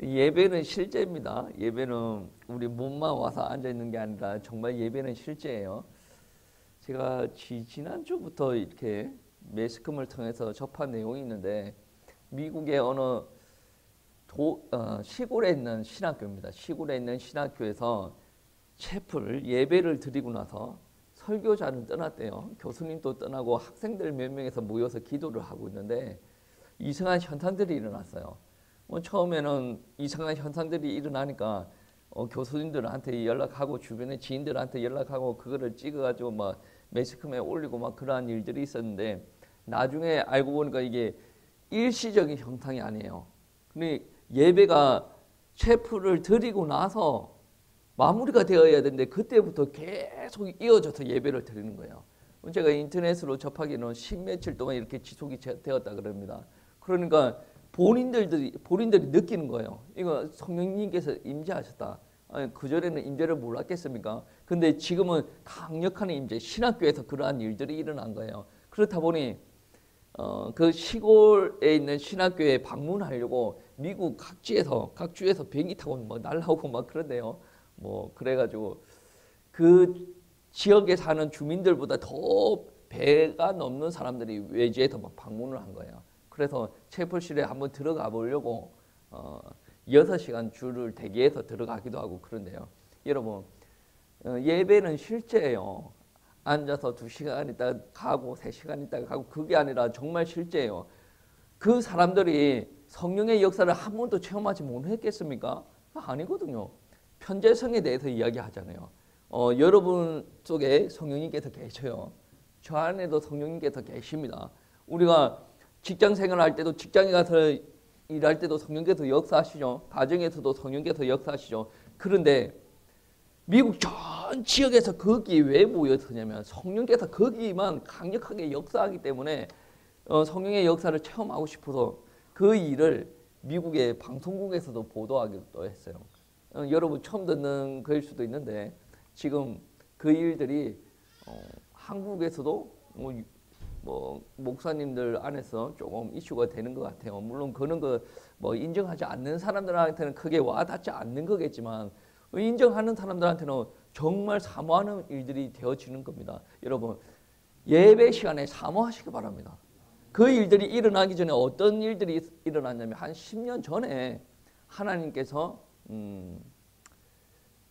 예배는 실제입니다. 예배는 우리 몸만 와서 앉아 있는 게 아니라 정말 예배는 실제예요. 제가 지난주부터 이렇게 매스컴을 통해서 접한 내용이 있는데 미국의 어느 시골에 있는 신학교입니다. 시골에 있는 신학교에서 채플 예배를 드리고 나서 설교자는 떠났대요. 교수님도 떠나고 학생들 몇 명에서 모여서 기도를 하고 있는데 이상한 현상들이 일어났어요. 처음에는 이상한 현상들이 일어나니까 교수님들한테 연락하고 주변의 지인들한테 연락하고 그거를 찍어가지고 막 매스컴에 올리고 막 그러한 일들이 있었는데 나중에 알고 보니까 이게 일시적인 현상이 아니에요. 근데 예배가 채플을 드리고 나서 마무리가 되어야 되는데 그때부터 계속 이어져서 예배를 드리는 거예요. 제가 인터넷으로 접하기는 10며칠 동안 이렇게 지속이 되었다 그럽니다. 그러니까 본인들이 느끼는 거예요. 이거 성령님께서 임재하셨다. 아니, 그전에는 임재를 몰랐겠습니까? 근데 지금은 강력한 임재, 신학교에서 그러한 일들이 일어난 거예요. 그렇다 보니 그 시골에 있는 신학교에 방문하려고 미국 각 주에서 비행기 타고 막 날라오고 막 그런데요. 뭐 그래가지고 그 지역에 사는 주민들보다 더 배가 넘는 사람들이 외지에서 막 방문을 한 거예요. 그래서 채플실에 한번 들어가 보려고 6시간 줄을 대기해서 들어가기도 하고 그런데요. 여러분 예배는 실제예요. 앉아서 2시간 있다가 가고 3시간 있다가 가고 그게 아니라 정말 실제예요. 그 사람들이 성령의 역사를 한 번도 체험하지 못했겠습니까? 아니거든요. 편재성에 대해서 이야기하잖아요. 여러분 속에 성령님께서 계셔요. 저 안에도 성령님께서 계십니다. 우리가 직장 생활할 때도 직장에 가서 일할 때도 성령께서 역사하시죠. 가정에서도 성령께서 역사하시죠. 그런데 미국 전 지역에서 거기에 왜 모였냐면 성령께서 거기만 강력하게 역사하기 때문에 성령의 역사를 체험하고 싶어서 그 일을 미국의 방송국에서도 보도하기도 했어요. 여러분 처음 듣는 거일 수도 있는데 지금 그 일들이 한국에서도 뭐 목사님들 안에서 조금 이슈가 되는 것 같아요. 물론 그런 거 뭐 인정하지 않는 사람들한테는 크게 와닿지 않는 거겠지만 인정하는 사람들한테는 정말 사모하는 일들이 되어지는 겁니다. 여러분 예배 시간에 사모하시기 바랍니다. 그 일들이 일어나기 전에 어떤 일들이 일어났냐면 한 10년 전에 하나님께서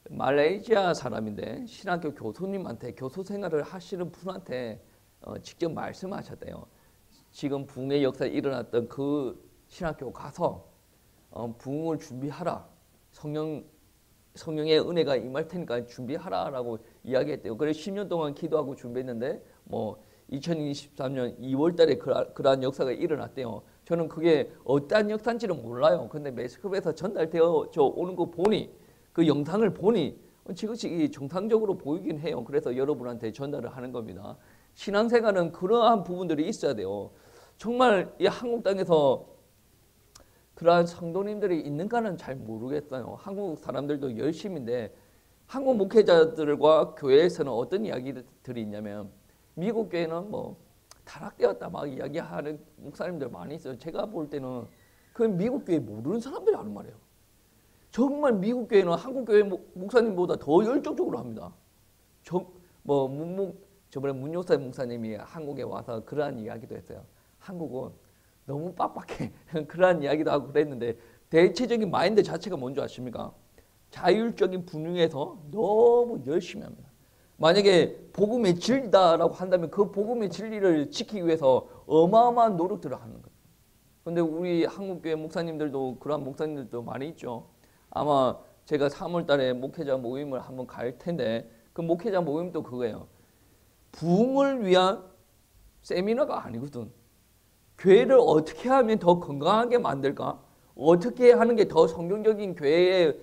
말레이시아 사람인데 신학교 교수님한테 교수 생활을 하시는 분한테 직접 말씀하셨대요. 지금 부흥의 역사에 일어났던 그 신학교 가서 부흥을 준비하라. 성령의 은혜가 임할 테니까 준비하라라고 이야기했대요. 그래서 10년 동안 기도하고 준비했는데 뭐 2023년 2월 달에 그러한 역사가 일어났대요. 저는 그게 어떠한 역사인지는 몰라요. 근데 매스컴에서 전달되어 오는 거 보니 그 영상을 보니 지그시 정상적으로 보이긴 해요. 그래서 여러분한테 전달을 하는 겁니다. 신앙생활은 그러한 부분들이 있어야 돼요. 정말 이 한국 땅에서 그러한 성도님들이 있는가는 잘 모르겠어요. 한국 사람들도 열심인데 한국 목회자들과 교회에서는 어떤 이야기들이 있냐면 미국 교회는 뭐 타락되었다 막 이야기하는 목사님들 많이 있어요. 제가 볼 때는 그 미국 교회 모르는 사람들이 하는 말이에요. 정말 미국 교회는 한국 교회 목사님보다 더 열정적으로 합니다. 저번에 문요사 목사님이 한국에 와서 그러한 이야기도 했어요. 한국은 너무 빡빡해. 그러한 이야기도 하고 그랬는데 대체적인 마인드 자체가 뭔지 아십니까? 자율적인 분위기에서 너무 열심히 합니다. 만약에 복음의 진리다라고 한다면 그 복음의 진리를 지키기 위해서 어마어마한 노력들을 하는 거예요. 그런데 우리 한국교회 목사님들도 그러한 목사님들도 많이 있죠. 아마 제가 3월 달에 목회자 모임을 한번 갈 텐데 그 목회자 모임도 그거예요. 부흥을 위한 세미나가 아니거든. 교회를 어떻게 하면 더 건강하게 만들까? 어떻게 하는 게 더 성경적인 교회에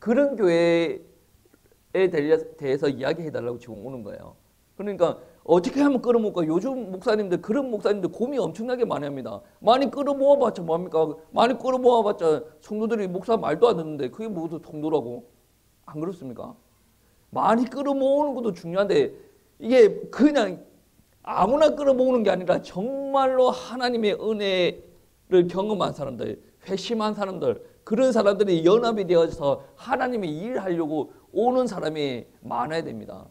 그런 교회에 대해서 이야기해달라고 지금 오는 거예요. 그러니까 어떻게 하면 끌어모을까? 요즘 목사님들 그런 목사님들 고민 엄청나게 많이 합니다. 많이 끌어모아봤자 뭐합니까? 많이 끌어모아봤자 성도들이 목사 말도 안 듣는데 그게 모두 통도라고 안 그렇습니까? 많이 끌어모으는 것도 중요한데 이게 그냥 아무나 끌어모으는 게 아니라 정말로 하나님의 은혜를 경험한 사람들, 회심한 사람들, 그런 사람들이 연합이 되어서 하나님의 일을 하려고 오는 사람이 많아야 됩니다.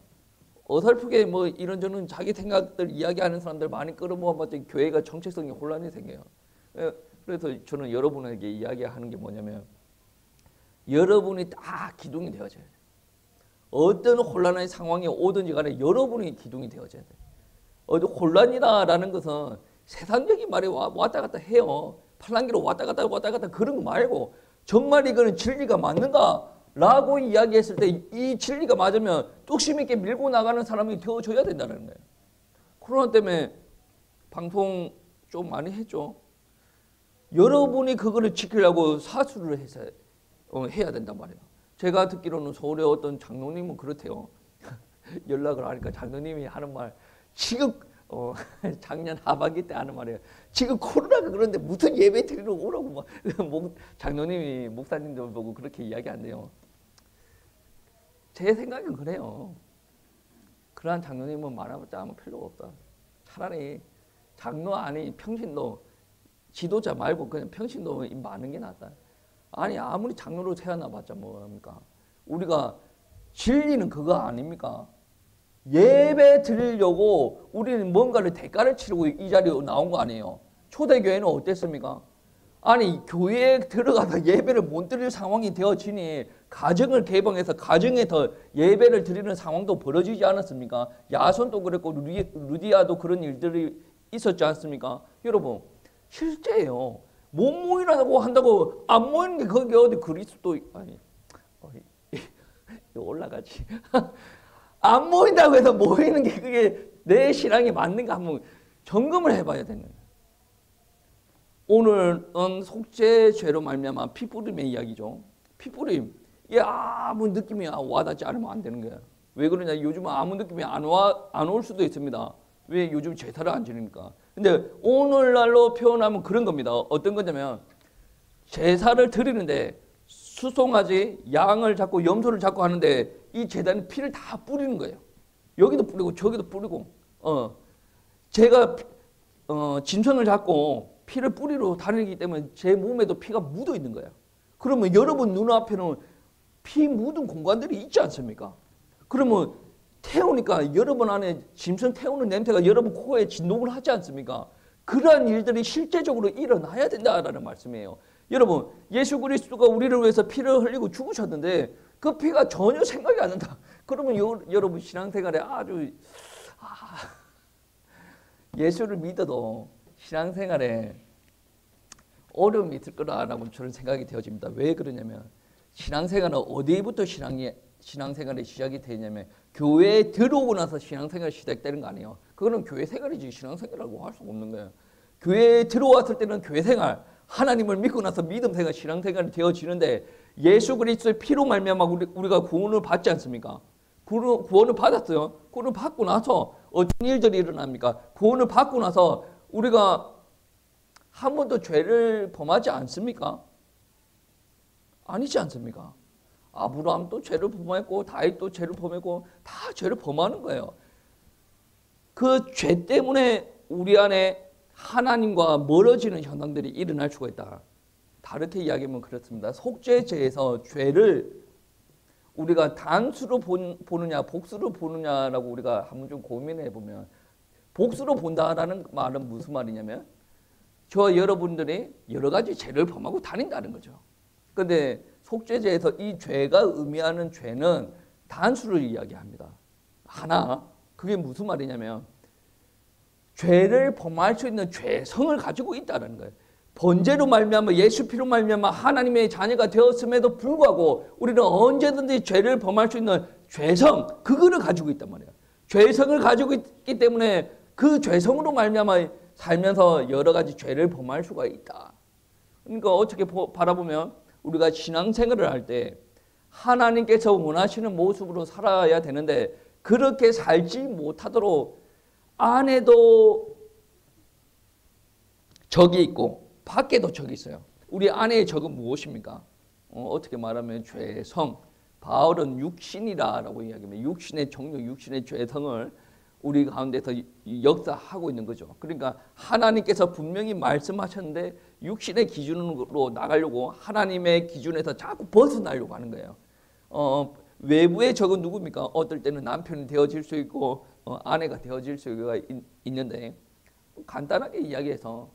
어설프게 뭐 이런저런 자기 생각들 이야기하는 사람들 많이 끌어모아봤더니 교회가 정체성이 혼란이 생겨요. 그래서 저는 여러분에게 이야기하는 게 뭐냐면 여러분이 다 기둥이 되어져야 돼요. 어떤 혼란의 상황이 오든지 간에 여러분이 기둥이 되어져야 돼요. 혼란이다라는 것은 세상적인 말이 왔다 갔다 해요. 팔랑귀로 왔다 갔다 그런 거 말고 정말 이거는 진리가 맞는가라고 이야기했을 때 이 진리가 맞으면 뚝심 있게 밀고 나가는 사람이 되어줘야 된다는 거예요. 코로나 때문에 방송 좀 많이 했죠. 여러분이 그거를 지키려고 사수를 해야 된단 말이에요. 제가 듣기로는 서울의 어떤 장로님은 그렇대요. 연락을 하니까 장로님이 하는 말, 지금 작년 하반기 때 하는 말이에요. 지금 코로나가 그런데 무슨 예배 드리러 오라고 막 장로님이 목사님들 보고 그렇게 이야기한대요. 제 생각은 그래요. 그러한 장로님은 말해봤자 아무 필요가 없다. 차라리 장로 아니 평신도 지도자 말고 그냥 평신도 많은 게 낫다. 아니 아무리 장로로 태어나봤자 뭐합니까? 우리가 진리는 그거 아닙니까? 예배 드리려고 우리는 뭔가를 대가를 치르고 이 자리에 나온 거 아니에요. 초대교회는 어땠습니까? 아니 교회에 들어가서 예배를 못 드릴 상황이 되어지니 가정을 개방해서 가정에 더 예배를 드리는 상황도 벌어지지 않았습니까? 야손도 그랬고 루디아도 그런 일들이 있었지 않습니까? 여러분 실제예요. 못 모이라고 한다고 안 모이는 게 그게 어디 그리스도 아니 올라가지. 안 모인다고 해서 모이는 게 그게 내 신앙이 맞는가 한번 점검을 해봐야 되는 거예요. 오늘은 속죄죄로 말미암아 피뿌림의 이야기죠. 피뿌림. 이게 아무 느낌이 와닿지 않으면 안 되는 거예요. 왜 그러냐? 요즘은 아무 느낌이 안 올 수도 있습니다. 왜 요즘 제사를 안 지니까. 근데 오늘날로 표현하면 그런 겁니다. 어떤 거냐면 제사를 드리는데 수송아지, 양을 잡고 염소를 잡고 하는데 이 제단이 피를 다 뿌리는 거예요. 여기도 뿌리고 저기도 뿌리고. 제가 짐승을 잡고 피를 뿌리러 다니기 때문에 제 몸에도 피가 묻어 있는 거예요. 그러면 여러분 눈앞에는 피 묻은 공간들이 있지 않습니까? 그러면 태우니까 여러분 안에 짐승 태우는 냄새가 여러분 코에 진동을 하지 않습니까? 그러한 일들이 실제적으로 일어나야 된다라는 말씀이에요. 여러분 예수 그리스도가 우리를 위해서 피를 흘리고 죽으셨는데 그 피가 전혀 생각이 안 난다. 그러면 여러분 신앙생활에 아주 예수를 믿어도 신앙생활에 어려움이 있을 거라고 저는 생각이 되어집니다. 왜 그러냐면 신앙생활은 어디부터 신앙생활이 시작이 되냐면 교회에 들어오고 나서 신앙생활이 시작되는 거 아니에요. 그거는 교회생활이지 신앙생활이라고 할 수가 없는 거예요. 교회에 들어왔을 때는 교회생활, 하나님을 믿고 나서 믿음생활, 신앙생활이 되어지는데 예수 그리스도의 피로 말미암아 우리가 구원을 받지 않습니까? 구원을 받았어요. 구원을 받고 나서 어떤 일들이 일어납니까? 구원을 받고 나서 우리가 한 번도 죄를 범하지 않습니까? 아니지 않습니까? 아브라함도 죄를 범했고 다윗도 죄를 범했고 다 죄를 범하는 거예요. 그 죄 때문에 우리 안에 하나님과 멀어지는 현상들이 일어날 수가 있다. 다르게 이야기하면 그렇습니다. 속죄죄에서 죄를 우리가 단수로 보느냐 복수로 보느냐라고 우리가 한번 좀 고민해 보면 복수로 본다라는 말은 무슨 말이냐면 저와 여러분들이 여러 가지 죄를 범하고 다닌다는 거죠. 그런데 속죄죄에서 이 죄가 의미하는 죄는 단수를 이야기합니다. 하나, 그게 무슨 말이냐면 죄를 범할 수 있는 죄성을 가지고 있다는 거예요. 번제로 말미암아 예수 피로 말미암아 하나님의 자녀가 되었음에도 불구하고 우리는 언제든지 죄를 범할 수 있는 죄성, 그거를 가지고 있단 말이에요. 죄성을 가지고 있기 때문에 그 죄성으로 말미암아 살면서 여러 가지 죄를 범할 수가 있다. 그러니까 어떻게 바라보면 우리가 신앙생활을 할 때 하나님께서 원하시는 모습으로 살아야 되는데 그렇게 살지 못하도록 안에도 적이 있고 밖에도 적이 있어요. 우리 안의 적은 무엇입니까? 어떻게 말하면 죄성. 바울은 육신이라고 이야기합니다. 육신의 종류, 육신의 죄성을 우리 가운데서 역사하고 있는 거죠. 그러니까 하나님께서 분명히 말씀하셨는데 육신의 기준으로 나가려고 하나님의 기준에서 자꾸 벗어나려고 하는 거예요. 외부의 적은 누굽니까? 어떨 때는 남편이 되어질 수 있고 아내가 되어질 수가 있는데 간단하게 이야기해서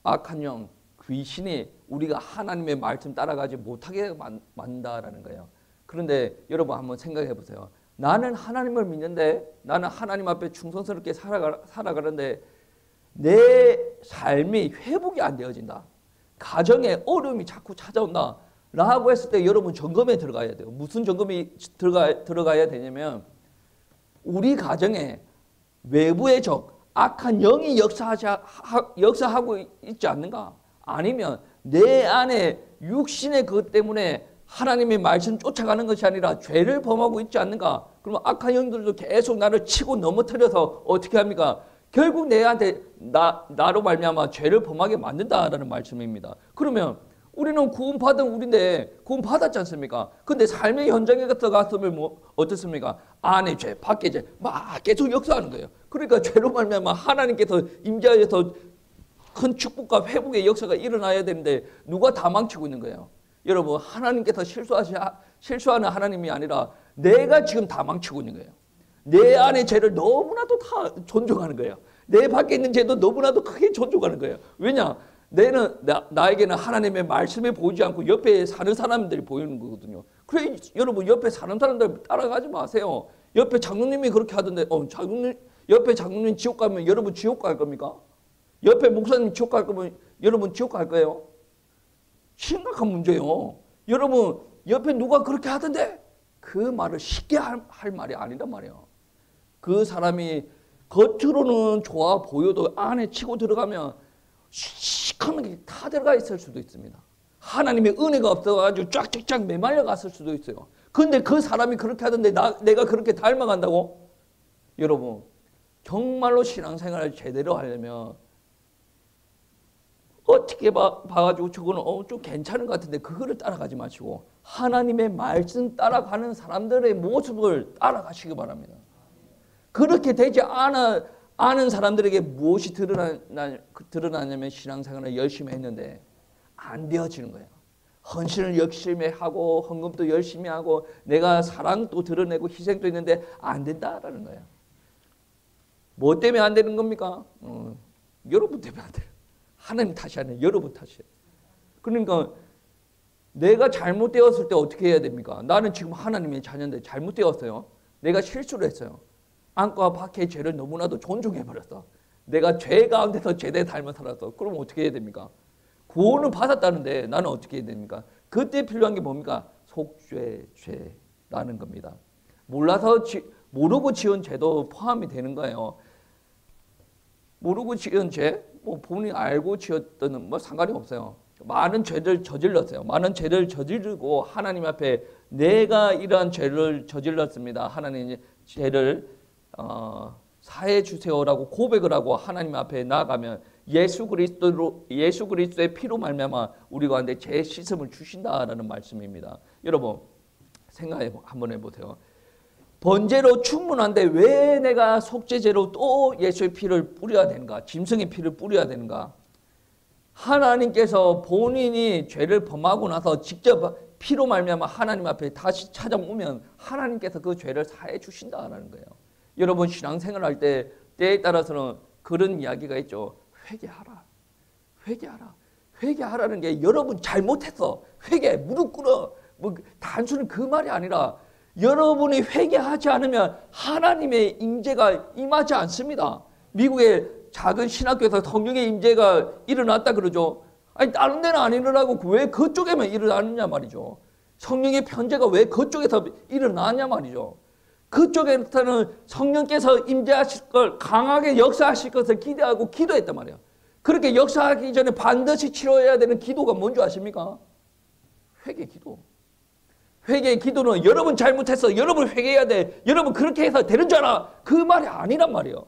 악한 영, 귀신이 우리가 하나님의 말씀 따라가지 못하게 만든다라는 거예요. 그런데 여러분 한번 생각해 보세요. 나는 하나님을 믿는데 나는 하나님 앞에 충성스럽게 살아가는데 내 삶이 회복이 안 되어진다. 가정에 어려움이 자꾸 찾아온다. 라고 했을 때 여러분 점검에 들어가야 돼요. 무슨 점검이 들어가야 되냐면 우리 가정에 외부의 적, 악한 영이 역사하고 있지 않는가? 아니면 내 안에 육신의 그것 때문에 하나님의 말씀 쫓아가는 것이 아니라 죄를 범하고 있지 않는가? 그러면 악한 영들도 계속 나를 치고 넘어뜨려서 어떻게 합니까? 결국 내한테 나로 말미암아 죄를 범하게 만든다라는 말씀입니다. 그러면 우리는 구원받은 우리인데 구원받았지 않습니까? 근데 삶의 현장에 갔으면 어떻습니까? 안에 죄, 밖에 죄 막 계속 역사하는 거예요. 그러니까 죄로 말미암아 하나님께서 임재하여서 큰 축복과 회복의 역사가 일어나야 되는데 누가 다 망치고 있는 거예요. 여러분 하나님께서 실수하는 하나님이 아니라 내가 지금 다 망치고 있는 거예요. 내 안의 죄를 너무나도 다 존중하는 거예요. 내 밖에 있는 죄도 너무나도 크게 존중하는 거예요. 왜냐? 나에게는 하나님의 말씀이 보이지 않고 옆에 사는 사람들이 보이는 거거든요. 그래 여러분 옆에 사는 사람들 따라가지 마세요. 옆에 장로님이 그렇게 하던데 옆에 장로님 지옥 가면 여러분 지옥 갈 겁니까? 옆에 목사님 지옥 갈 거면 여러분 지옥 갈 거예요? 심각한 문제예요. 여러분 옆에 누가 그렇게 하던데 그 말을 쉽게 할 말이 아니란 말이에요. 그 사람이 겉으로는 좋아 보여도 안에 치고 들어가면 시커멓게 다 들어가 있을 수도 있습니다. 하나님의 은혜가 없어가지고 쫙쫙쫙 메말려 갔을 수도 있어요. 그런데 그 사람이 그렇게 하던데 내가 그렇게 닮아간다고? 여러분 정말로 신앙생활을 제대로 하려면 어떻게 봐가지고 저거는 좀 괜찮은 것 같은데 그거를 따라가지 마시고 하나님의 말씀 따라가는 사람들의 모습을 따라가시기 바랍니다. 그렇게 되지 않은 사람들에게 무엇이 드러나냐면 신앙생활을 열심히 했는데 안 되어지는 거예요. 헌신을 열심히 하고 헌금도 열심히 하고 내가 사랑도 드러내고 희생도 했는데 안 된다라는 거예요. 뭐 때문에 안 되는 겁니까? 여러분 때문에 안 돼요. 하나님 탓이 아니라 여러분 탓이에요. 그러니까 내가 잘못되었을 때 어떻게 해야 됩니까? 나는 지금 하나님의 자녀인데 잘못되었어요. 내가 실수를 했어요. 안과 밖의 죄를 너무나도 존중해버렸어. 내가 죄 가운데서 제대 닮아 살았어. 그럼 어떻게 해야 됩니까? 구원은 받았다는데 나는 어떻게 해야 됩니까? 그때 필요한 게 뭡니까? 속죄죄라는 겁니다. 모르고 지은 죄도 포함이 되는 거예요. 모르고 지은 죄, 본인이 알고 지었던 상관이 없어요. 많은 죄를 저질렀어요. 많은 죄를 저지르고 하나님 앞에 내가 이러한 죄를 저질렀습니다. 하나님 죄를 사해 주세요라고 고백을 하고 하나님 앞에 나아가면 예수 그리스도의 피로 말미암아 우리 가운데 죄 씻음을 주신다라는 말씀입니다. 여러분 생각 한번 해보세요. 번제로 충분한데 왜 내가 속죄제로 또 예수의 피를 뿌려야 되는가? 짐승의 피를 뿌려야 되는가? 하나님께서 본인이 죄를 범하고 나서 직접 피로 말미암아 하나님 앞에 다시 찾아오면 하나님께서 그 죄를 사해 주신다라는 거예요. 여러분 신앙생활 할 때에 따라서는 그런 이야기가 있죠. 회개하라는 게 여러분 잘못했어. 회개, 무릎 꿇어. 단순히 그 말이 아니라 여러분이 회개하지 않으면 하나님의 임재가 임하지 않습니다. 미국의 작은 신학교에서 성령의 임재가 일어났다 그러죠. 아니 다른 데는 안 일어나고 왜 그쪽에만 일어나느냐 말이죠. 성령의 편재가 왜 그쪽에서 일어나냐 말이죠. 그쪽에서는 성령께서 임재하실 걸 강하게 역사하실 것을 기대하고 기도했단 말이에요. 그렇게 역사하기 전에 반드시 치러야 되는 기도가 뭔지 아십니까? 회개 기도. 회개의 기도는 여러분 잘못했어. 여러분 회개해야 돼. 여러분 그렇게 해서 되는 줄 알아. 그 말이 아니란 말이에요.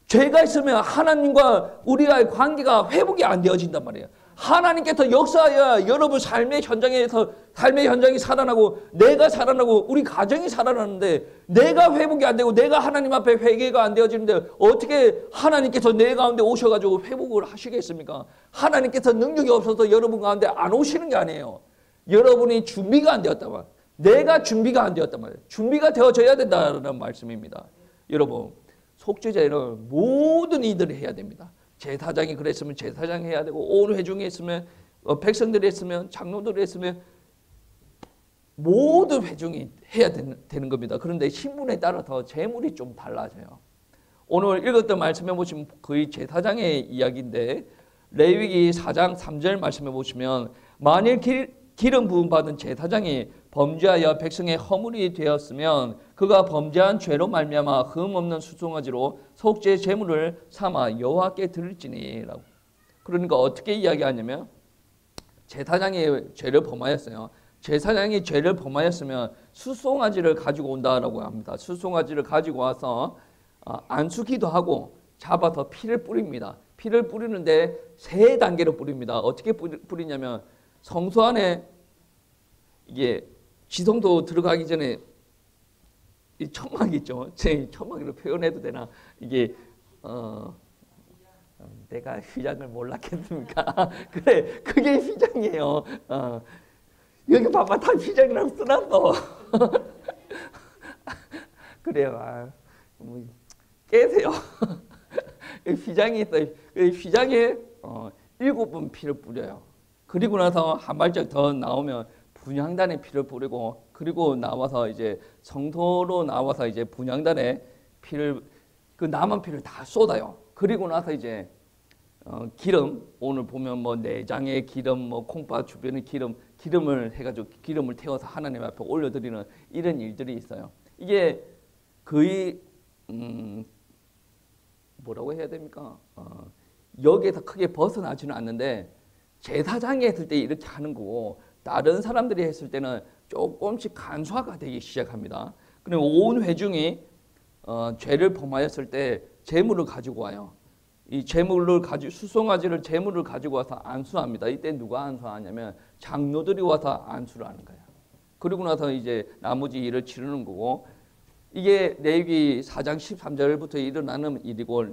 죄가 있으면 하나님과 우리와의 관계가 회복이 안 되어진단 말이에요. 하나님께서 역사하여 여러분 삶의 현장이 살아나고 내가 살아나고 우리 가정이 살아나는데 내가 회복이 안 되고 내가 하나님 앞에 회개가 안 되어지는데 어떻게 하나님께서 내 가운데 오셔가지고 회복을 하시겠습니까? 하나님께서 능력이 없어서 여러분 가운데 안 오시는 게 아니에요. 여러분이 준비가 안 되었단 말이에요. 내가 준비가 안 되었단 말이에요. 준비가 되어져야 된다는 말씀입니다. 여러분, 속죄제는 모든 이들이 해야 됩니다. 제사장이 그랬으면 제사장이 해야 되고 온 회중이 했으면 백성들이 했으면 장로들이 했으면 모든 회중이 해야 되는 겁니다. 그런데 신분에 따라서 제물이 좀 달라져요. 오늘 읽었던 말씀해 보시면 거의 제사장의 이야기인데 레위기 4장 3절 말씀해 보시면 만일 기름 부음 받은 제사장이 범죄하여 백성의 허물이 되었으면 그가 범죄한 죄로 말미암아 흠 없는 수송아지로 속죄 제물을 삼아 여호와께 드릴지니라고. 그러니까 어떻게 이야기하냐면 제사장이 죄를 범하였어요. 제사장이 죄를 범하였으면 수송아지를 가지고 온다라고 합니다. 수송아지를 가지고 와서 안수기도 하고 잡아서 피를 뿌립니다. 피를 뿌리는데 3단계로 뿌립니다. 어떻게 뿌리냐면 성소 안에 이게 지성도 들어가기 전에 이 천막 있죠. 제 천막으로 표현해도 되나? 이게 내가 휘장을 몰랐겠습니까? 그래, 그게 휘장이에요. 여기 봐봐, 다 휘장이라고 써놨어. 그래요. 깨세요. 휘장이 있어요. 휘장에 7번 피를 뿌려요. 그리고 나서 한 발짝 더 나오면 분향단에 피를 뿌리고 그리고 나와서 이제 성소로 나와서 이제 분향단에 피를 그 남은 피를 다 쏟아요. 그리고 나서 이제 기름 오늘 보면 뭐 내장의 기름 뭐 콩팥 주변의 기름을 해가지고 기름을 태워서 하나님 앞에 올려드리는 이런 일들이 있어요. 이게 거의 뭐라고 해야 됩니까? 여기에서 크게 벗어나지는 않는데 제사장이 했을 때 이렇게 하는 거고 다른 사람들이 했을 때는 조금씩 간소화가 되기 시작합니다. 그리고 온 회중이 죄를 범하였을 때 제물을 가지고 와요. 이 제물을 수송아지를 제물을 가지고 와서 안수합니다. 이때 누가 안수하냐면 장로들이 와서 안수를 하는 거예요. 그리고 나서 이제 나머지 일을 치르는 거고 이게 레위기 4장 13절부터 일어나는 일이고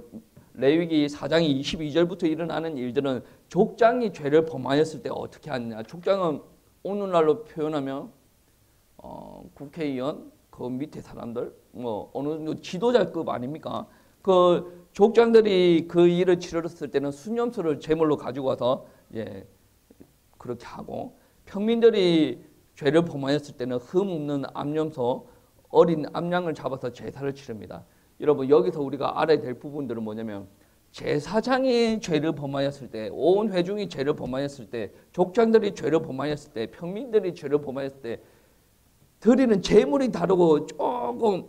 레위기 4장 22절부터 일어나는 일들은 족장이 죄를 범하였을 때 어떻게 하느냐. 족장은 오늘날로 표현하면 국회의원 그 밑에 사람들 뭐 어느 정도 지도자급 아닙니까? 그 족장들이 그 일을 치렀을 때는 순념소를 제물로 가지고 와서 예 그렇게 하고 평민들이 죄를 범하였을 때는 흠 없는 암염소 어린 암양을 잡아서 제사를 치릅니다. 여러분 여기서 우리가 알아야 될 부분들은 뭐냐면 제사장이 죄를 범하였을 때 온 회중이 죄를 범하였을 때 족장들이 죄를 범하였을 때 평민들이 죄를 범하였을 때 드리는 제물이 다르고 조금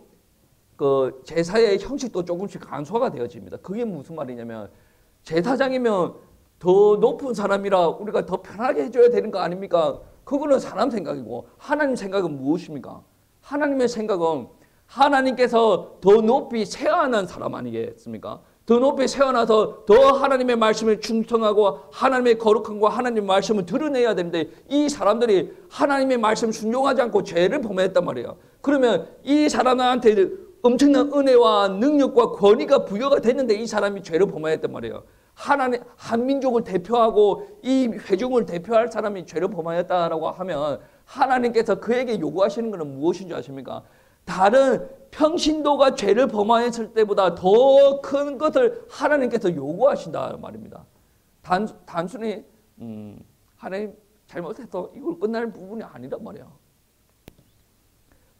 그 제사의 형식도 조금씩 간소화가 되어집니다. 그게 무슨 말이냐면 제사장이면 더 높은 사람이라 우리가 더 편하게 해줘야 되는 거 아닙니까? 그거는 사람 생각이고 하나님 생각은 무엇입니까? 하나님의 생각은 하나님께서 더 높이 세워난 사람 아니겠습니까? 더 높이 세워나서 더 하나님의 말씀에 충성하고 하나님의 거룩함과 하나님의 말씀을 드러내야 되는데 이 사람들이 하나님의 말씀 순종하지 않고 죄를 범했단 말이에요. 그러면 이 사람한테 엄청난 은혜와 능력과 권위가 부여가 됐는데 이 사람이 죄를 범했단 말이에요. 하나님 한민족을 대표하고 이 회중을 대표할 사람이 죄를 범하였다라고 하면 하나님께서 그에게 요구하시는 것은 무엇인 줄 아십니까? 다른 평신도가 죄를 범하였을 때보다 더 큰 것을 하나님께서 요구하신다 말입니다. 단순히 하나님 잘못해서 이걸 끝날 부분이 아니란 말이에요.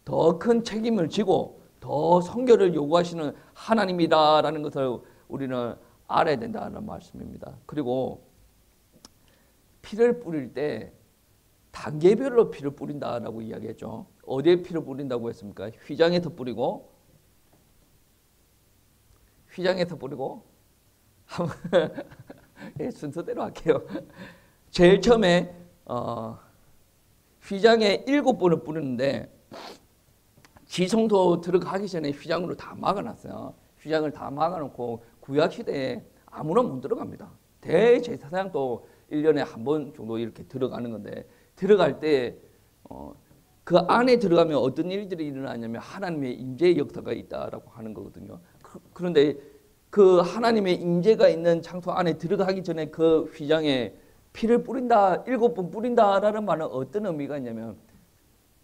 더 큰 책임을 지고 더 성결을 요구하시는 하나님이다라는 것을 우리는 알아야 된다는 말씀입니다. 그리고 피를 뿌릴 때 단계별로 피를 뿌린다라고 이야기했죠. 어디에 피를 뿌린다고 했습니까? 휘장에서 뿌리고 예, 순서대로 할게요. 제일 처음에 휘장에 7번을 뿌리는데 지성소 들어가기 전에 휘장으로 다 막아놨어요. 휘장을 다 막아놓고 구약시대에 아무나 못 들어갑니다. 대제사장도 1년에 한 번 정도 이렇게 들어가는 건데, 들어갈 때 그 안에 들어가면 어떤 일들이 일어나냐면 하나님의 임재의 역사가 있다라고 하는 거거든요. 그런데 그 하나님의 임재가 있는 장소 안에 들어가기 전에 그 휘장에 피를 뿌린다, 7번 뿌린다라는 말은 어떤 의미가 있냐면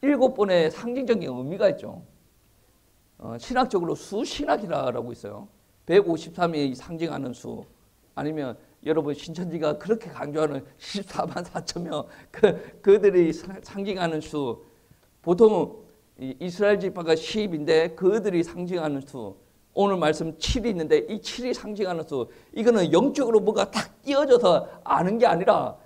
7번의 상징적인 의미가 있죠. 신학적으로 수신학이라고 있어요. 153이 상징하는 수, 아니면 여러분 신천지가 그렇게 강조하는 14만 4천 명 그들이 상징하는 수, 보통 이스라엘 지파가 10인데 그들이 상징하는 수, 오늘 말씀 7이 있는데 이 7이 상징하는 수, 이거는 영적으로 뭐가 딱 띄어져서 아는 게 아니라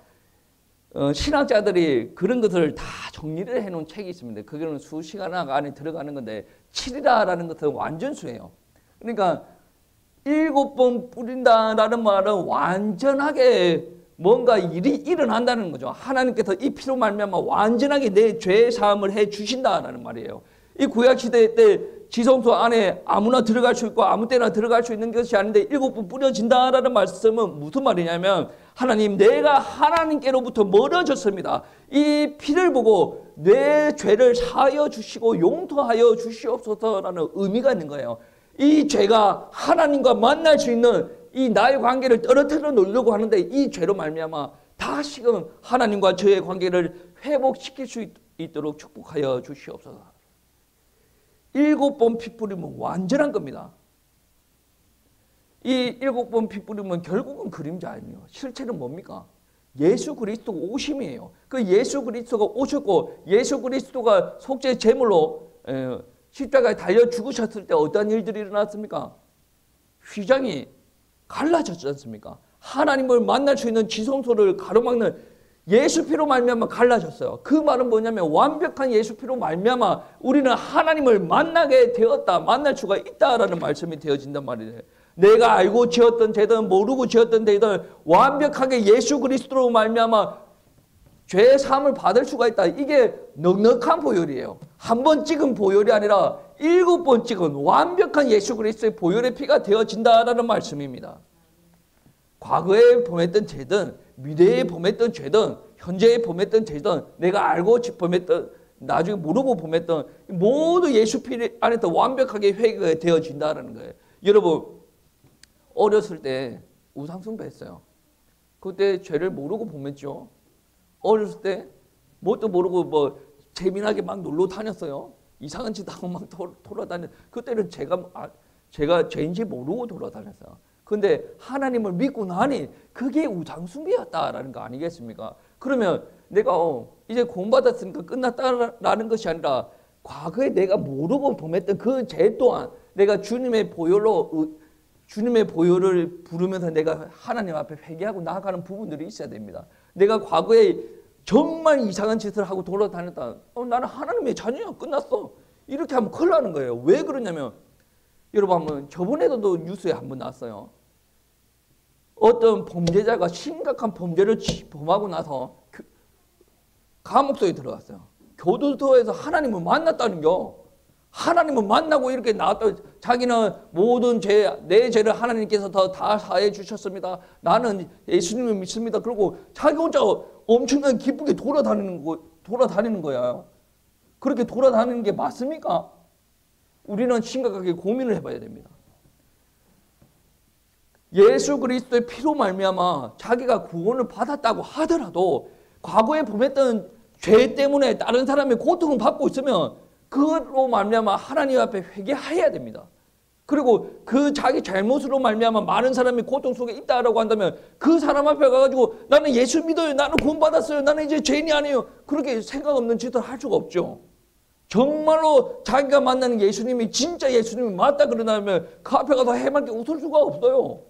신학자들이 그런 것을 다 정리를 해놓은 책이 있습니다. 그거는 수시간학 안에 들어가는 건데 7이라는 것은 완전수예요. 그러니까 7번 뿌린다라는 말은 완전하게 뭔가 일이 일어난다는 거죠. 하나님께서 이 피로 말미암아 완전하게 내 죄 사함을 해 주신다라는 말이에요. 이 구약 시대 때 지성소 안에 아무나 들어갈 수 있고 아무 때나 들어갈 수 있는 것이 아닌데 7번 뿌려진다라는 말씀은 무슨 말이냐면, 하나님, 내가 하나님께로부터 멀어졌습니다. 이 피를 보고 내 죄를 사하여 주시고 용서하여 주시옵소서라는 의미가 있는 거예요. 이 죄가 하나님과 만날 수 있는 이 나의 관계를 떨어뜨려 놓으려고 하는데, 이 죄로 말미암아 다시금 하나님과 저의 관계를 회복시킬 수 있도록 축복하여 주시옵소서. 7번 피 뿌리면 완전한 겁니다. 이 7번 피 뿌리면 결국은 그림자 아니에요. 실체는 뭡니까? 예수 그리스도 오심이에요. 그 예수 그리스도가 오셨고, 예수 그리스도가 속죄 제물로 십자가에 달려 죽으셨을 때 어떤 일들이 일어났습니까? 휘장이 갈라졌지 않습니까? 하나님을 만날 수 있는 지성소를 가로막는 예수 피로 말미암아 갈라졌어요. 그 말은 뭐냐면 완벽한 예수 피로 말미암아 우리는 하나님을 만나게 되었다, 만날 수가 있다라는 말씀이 되어진단 말이에요. 내가 알고 지었던 죄든 모르고 지었던 죄든 완벽하게 예수 그리스도로 말미암아 죄 사함을 받을 수가 있다. 이게 넉넉한 보혈이에요. 한 번 찍은 보혈이 아니라 7번 찍은 완벽한 예수 그리스도의 보혈의 피가 되어진다라는 말씀입니다. 과거에 범했던 죄든 미래에 범했던 죄든 현재에 범했던 죄든 내가 알고 범했던 나중에 모르고 범했던 모두 예수 피 안에서 완벽하게 회개가 되어진다라는 거예요. 여러분, 어렸을 때 우상숭배했어요. 그때 죄를 모르고 범했죠. 어렸을 때 뭣도 모르고 뭐 재미나게 막 놀러 다녔어요. 이상한 짓 하고 막 돌아다녔어요. 그때는 제가 죄인지 모르고 돌아다녔어요. 근데 하나님을 믿고 나니 그게 우상숭배였다라는 거 아니겠습니까? 그러면 내가 이제 구원받았으니까 끝났다라는 것이 아니라 과거에 내가 모르고 범했던 그 죄 또한 내가 주님의 보혈을 부르면서 내가 하나님 앞에 회개하고 나아가는 부분들이 있어야 됩니다. 내가 과거에 정말 이상한 짓을 하고 돌아다녔다. 나는 하나님의 자녀야. 끝났어. 이렇게 하면 큰일 나는 거예요. 왜 그러냐면, 여러분 한번 저번에도 뉴스에 한번 나왔어요. 어떤 범죄자가 심각한 범죄를 범하고 나서 감옥소에 들어갔어요. 교도소에서 하나님을 만났다는 거. 하나님을 만나고 이렇게 나왔다. 자기는 모든 내 죄를 하나님께서 다 사해 주셨습니다. 나는 예수님을 믿습니다. 그리고 자기 혼자 엄청나게 기쁘게 돌아다니는 거야. 그렇게 돌아다니는 게 맞습니까? 우리는 심각하게 고민을 해봐야 됩니다. 예수 그리스도의 피로 말미암아 자기가 구원을 받았다고 하더라도 과거에 범했던 죄 때문에 다른 사람의 고통을 받고 있으면 그로 말미암아 하나님 앞에 회개해야 됩니다. 그리고 그 자기 잘못으로 말미암아 많은 사람이 고통 속에 있다라고 한다면 그 사람 앞에 가가지고 나는 예수 믿어요, 나는 구원받았어요, 나는 이제 죄인이 아니에요, 그렇게 생각 없는 짓을 할 수가 없죠. 정말로 자기가 만나는 예수님이 진짜 예수님이 맞다 그러다면 그 앞에 가서 해맑게 웃을 수가 없어요.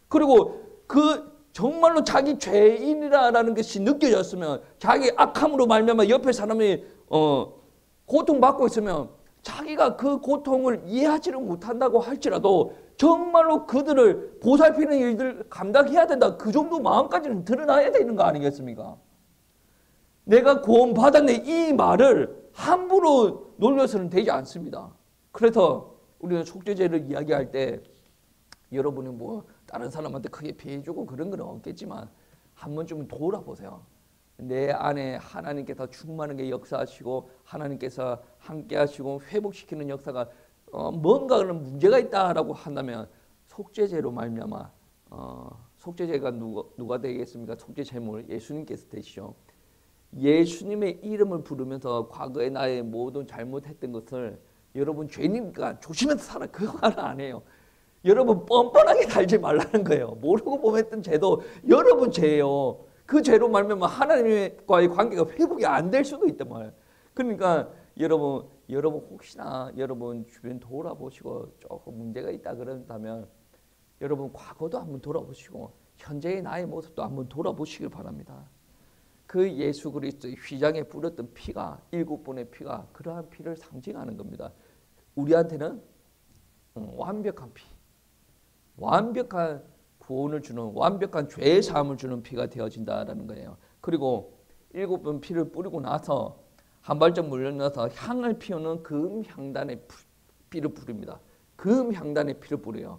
그리고 그 정말로 자기 죄인이라는 것이 느껴졌으면, 자기 악함으로 말미암아 옆에 사람이 고통받고 있으면 자기가 그 고통을 이해하지를 못한다고 할지라도 정말로 그들을 보살피는 일들 감당해야 된다. 그 정도 마음까지는 드러나야 되는 거 아니겠습니까? 내가 구원받았네 이 말을 함부로 놀려서는 되지 않습니다. 그래서 우리는 속죄제를 이야기할 때 여러분이 뭐 다른 사람한테 크게 피해주고 그런 건 없겠지만 한 번쯤 돌아보세요. 내 안에 하나님께서 충만하게 역사하시고 하나님께서 함께 하시고 회복시키는 역사가 뭔가 그런 문제가 있다라고 한다면 속죄제로 말미암아 속죄제가 누가 되겠습니까? 속죄 제물 예수님께서 되시죠. 예수님의 이름을 부르면서 과거에 나의 모든 잘못했던 것을 여러분 죄니까 조심해서 살아 그 말 안 해요. 여러분 뻔뻔하게 살지 말라는 거예요. 모르고 범했던 죄도 여러분 죄예요. 그 죄로 말미암아 하나님과의 관계가 회복이 안 될 수도 있단 말이에요. 그러니까 여러분 혹시나 여러분 주변 돌아보시고 조금 문제가 있다 그런다면 여러분 과거도 한번 돌아보시고 현재의 나의 모습도 한번 돌아보시길 바랍니다. 그 예수 그리스도의 휘장에 뿌렸던 피가 7번의 피가 그러한 피를 상징하는 겁니다. 우리한테는 완벽한 피, 완벽한 구원을 주는 완벽한 죄의 사함을 주는 피가 되어진다라는 거예요. 그리고 7번 피를 뿌리고 나서 한 발짝 물러나서 향을 피우는 금향단의 피를 뿌립니다. 금향단의 피를 뿌려요.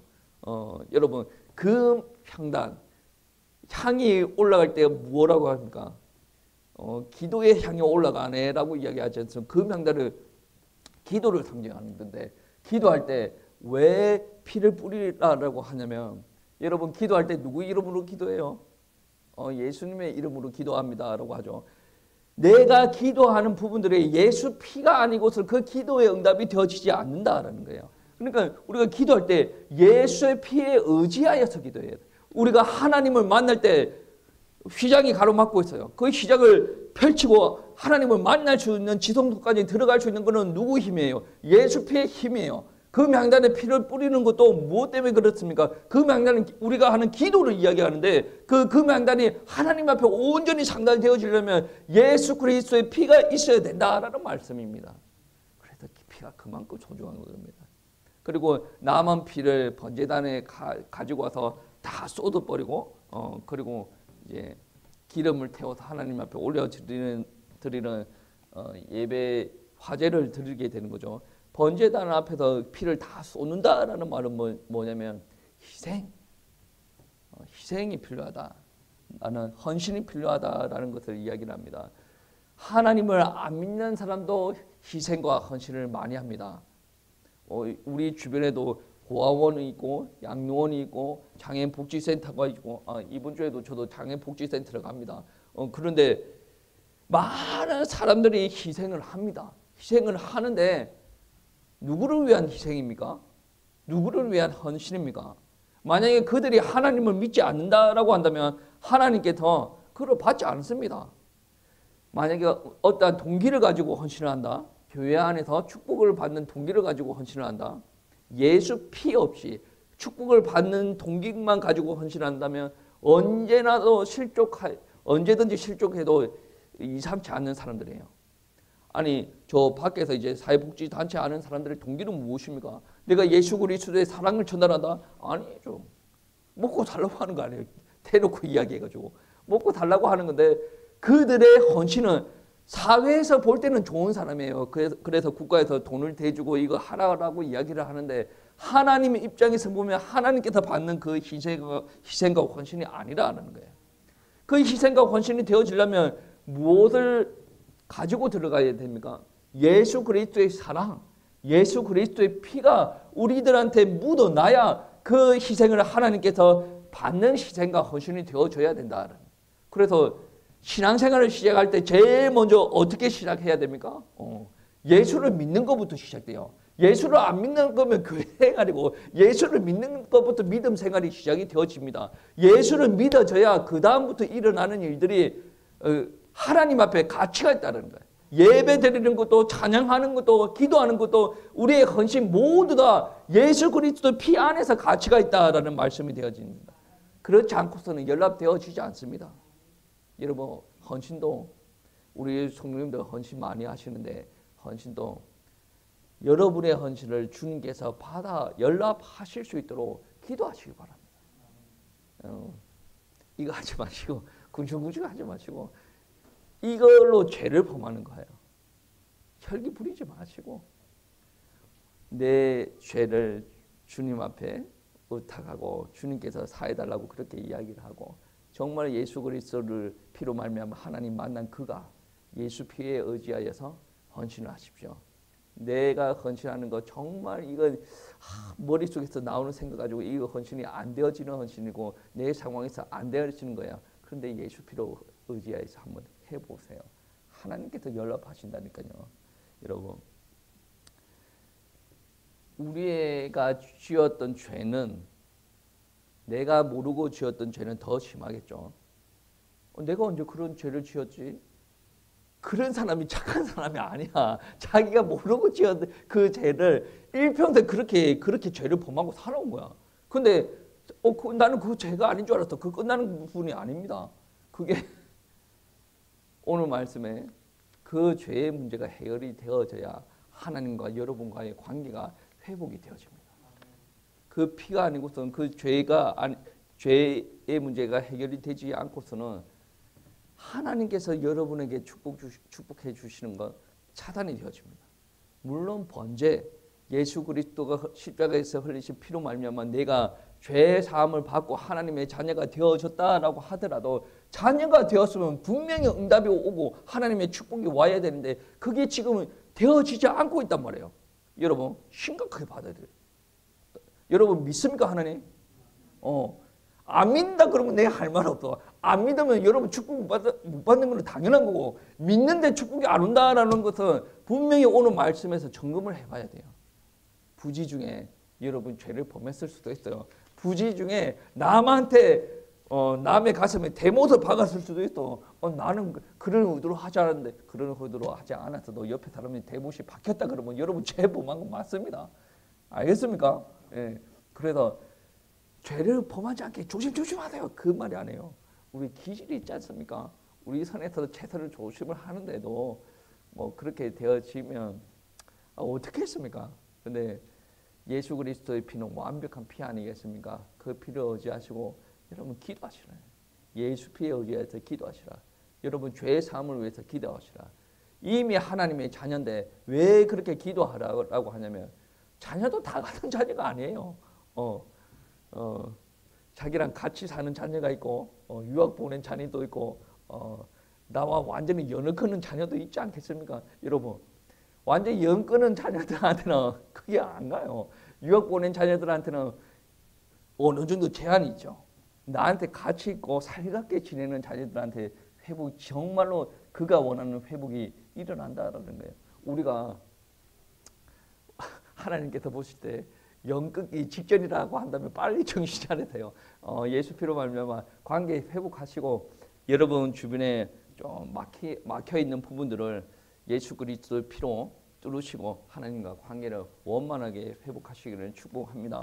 여러분 금향단 향이 올라갈 때 뭐라고 합니까? 기도의 향이 올라가네라고 이야기하지 않습니까? 금향단을 기도를 상징하는 건데 기도할 때 왜 피를 뿌리라고 하냐면 여러분 기도할 때 누구 이름으로 기도해요? 예수님의 이름으로 기도합니다라고 하죠. 내가 기도하는 부분들에 예수 피가 아니고서 그 기도의 응답이 되어지지 않는다라는 거예요. 그러니까 우리가 기도할 때 예수의 피에 의지하여서 기도해야 돼요. 우리가 하나님을 만날 때 휘장이 가로막고 있어요. 그 휘장을 펼치고 하나님을 만날 수 있는 지성소까지 들어갈 수 있는 것은 누구 힘이에요? 예수 피의 힘이에요. 그 명단에 피를 뿌리는 것도 무엇 때문에 그렇습니까? 그 명단은 우리가 하는 기도를 이야기하는데 그 명단이 하나님 앞에 온전히 상달되어지려면 예수 그리스도의 피가 있어야 된다라는 말씀입니다. 그래서 피가 그만큼 소중한 겁니다. 그리고 남은 피를 번제단에 가지고 와서 다 쏟아버리고 그리고 이제 기름을 태워서 하나님 앞에 올려드리는 예배 화제를 드리게 되는 거죠. 번제단 앞에서 피를 다 쏟는다라는 말은 뭐냐면 희생이 필요하다. 나는 헌신이 필요하다라는 것을 이야기를 합니다. 하나님을 안 믿는 사람도 희생과 헌신을 많이 합니다. 우리 주변에도 고아원이 있고 양로원이 있고 장애인 복지센터가 있고 이번 주에도 저도 장애인 복지센터를 갑니다. 그런데 많은 사람들이 희생을 합니다. 희생을 하는데 누구를 위한 희생입니까? 누구를 위한 헌신입니까? 만약에 그들이 하나님을 믿지 않는다라고 한다면 하나님께서 그걸 받지 않습니다. 만약에 어떠한 동기를 가지고 헌신을 한다. 교회 안에서 축복을 받는 동기를 가지고 헌신을 한다. 예수 피 없이 축복을 받는 동기만 가지고 헌신한다면 언제든지 실족해도 이상치 않는 사람들이에요. 아니 저 밖에서 이제 사회복지단체 하는 사람들의 동기는 무엇입니까? 내가 예수 그리스도의 사랑을 전달한다? 아니죠. 먹고 달라고 하는 거 아니에요. 대놓고 이야기해가지고 먹고 달라고 하는 건데 그들의 헌신은 사회에서 볼 때는 좋은 사람이에요. 그래서 국가에서 돈을 대주고 이거 하라고 이야기를 하는데 하나님의 입장에서 보면 하나님께서 받는 그 희생과 헌신이 아니라는 거예요. 그 희생과 헌신이 되어지려면 무엇을 가지고 들어가야 됩니까? 예수 그리스도의 사랑, 예수 그리스도의 피가 우리들한테 묻어나야 그 희생을 하나님께서 받는 희생과 헌신이 되어져야 된다. 그래서 신앙생활을 시작할 때 제일 먼저 어떻게 시작해야 됩니까? 예수를 믿는 것부터 시작돼요. 예수를 안 믿는 거면 교회 생활이고 예수를 믿는 것부터 믿음 생활이 시작이 되어집니다. 예수를 믿어져야 그 다음부터 일어나는 일들이 하나님 앞에 가치가 있다는 거예요. 예배 드리는 것도 찬양하는 것도 기도하는 것도 우리의 헌신 모두 다 예수 그리스도 피 안에서 가치가 있다라는 말씀이 되어집니다. 그렇지 않고서는 연락되어지지 않습니다. 여러분 헌신도 우리 성도님들 헌신 많이 하시는데 헌신도 여러분의 헌신을 주님께서 받아 연락하실 수 있도록 기도하시기 바랍니다. 이거 하지 마시고 궁충궁충 하지 마시고 이걸로 죄를 범하는 거예요. 혈기 부리지 마시고 내 죄를 주님 앞에 의탁하고 주님께서 사해달라고 그렇게 이야기를 하고 정말 예수 그리스도를 피로 말미암아 하나님 만난 그가 예수 피에 의지하여서 헌신을 하십시오. 내가 헌신하는 거 정말 이거 머릿속에서 나오는 생각 가지고 이거 헌신이 안 되어지는 헌신이고 내 상황에서 안 되어지는 거야. 그런데 예수 피로 의지하여서 한번 해보세요. 하나님께서 연락하신다니까요. 여러분, 우리가 지었던 죄는, 내가 모르고 지었던 죄는 더 심하겠죠. 내가 언제 그런 죄를 지었지? 그런 사람이 착한 사람이 아니야. 자기가 모르고 지었던 그 죄를 일평생 그렇게 죄를 범하고 살아온 거야. 근데 나는 그 죄가 아닌 줄 알았어. 그 끝나는 부분이 아닙니다. 그게 오늘 말씀에 그 죄의 문제가 해결이 되어져야 하나님과 여러분과의 관계가 회복이 되어집니다. 그 피가 아니고서는 그 죄의 문제가 해결이 되지 않고서는 하나님께서 여러분에게 축복해 주시는 건 차단이 되어집니다. 물론 번제, 예수 그리스도가 십자가에서 흘리신 피로 말미암아 내가 죄 사함을 받고 하나님의 자녀가 되어졌다라고 하더라도 자녀가 되었으면 분명히 응답이 오고 하나님의 축복이 와야 되는데 그게 지금 되어지지 않고 있단 말이에요. 여러분 심각하게 받아야 돼요. 여러분 믿습니까 하나님? 안 믿는다 그러면 내가 할 말 없어. 안 믿으면 여러분 축복 못 받는 건 당연한 거고 믿는데 축복이 안 온다라는 것은 분명히 오늘 말씀에서 점검을 해봐야 돼요. 부지 중에 여러분 죄를 범했을 수도 있어요. 부지 중에 남한테 남의 가슴에 대못을 박았을 수도 있어. 나는 그런 의도로 하지 않았는데 그런 의도로 하지 않았어도 옆에 사람이 대못이 박혔다 그러면 여러분 죄 범한 건 맞습니다. 알겠습니까? 예. 그래서 죄를 범하지 않게 조심하세요. 그 말이 아니에요. 우리 기질이 있지 않습니까? 우리 선에서 최선을 조심을 하는데도 뭐 그렇게 되어지면 어떻게 했습니까? 근데 예수 그리스도의 피는 완벽한 피 아니겠습니까? 그 피를 의지하시고 여러분 기도하시라. 예수 피에 의지해서 기도하시라. 여러분 죄의 사함을 위해서 기도하시라. 이미 하나님의 자녀인데 왜 그렇게 기도하라고 하냐면 자녀도 다 같은 자녀가 아니에요. 자기랑 같이 사는 자녀가 있고 유학 보낸 자녀도 있고 나와 완전히 연을 끊는 자녀도 있지 않겠습니까? 여러분 완전히 연 끊는 자녀들한테는 그게 안 가요. 유학 보낸 자녀들한테는 어느 정도 제한이 있죠. 나한테 같이 있고 살갑게 지내는 자녀들한테 회복이 정말로 그가 원하는 회복이 일어난다라는 거예요. 우리가 하나님께서 보실 때 영 끊기 직전이라고 한다면 빨리 정신 차리세요. 예수 피로 말미암아 관계 회복하시고 여러분 주변에 좀 막혀 있는 부분들을 예수 그리스도의 피로 뚫으시고 하나님과 관계를 원만하게 회복하시기를 축복합니다.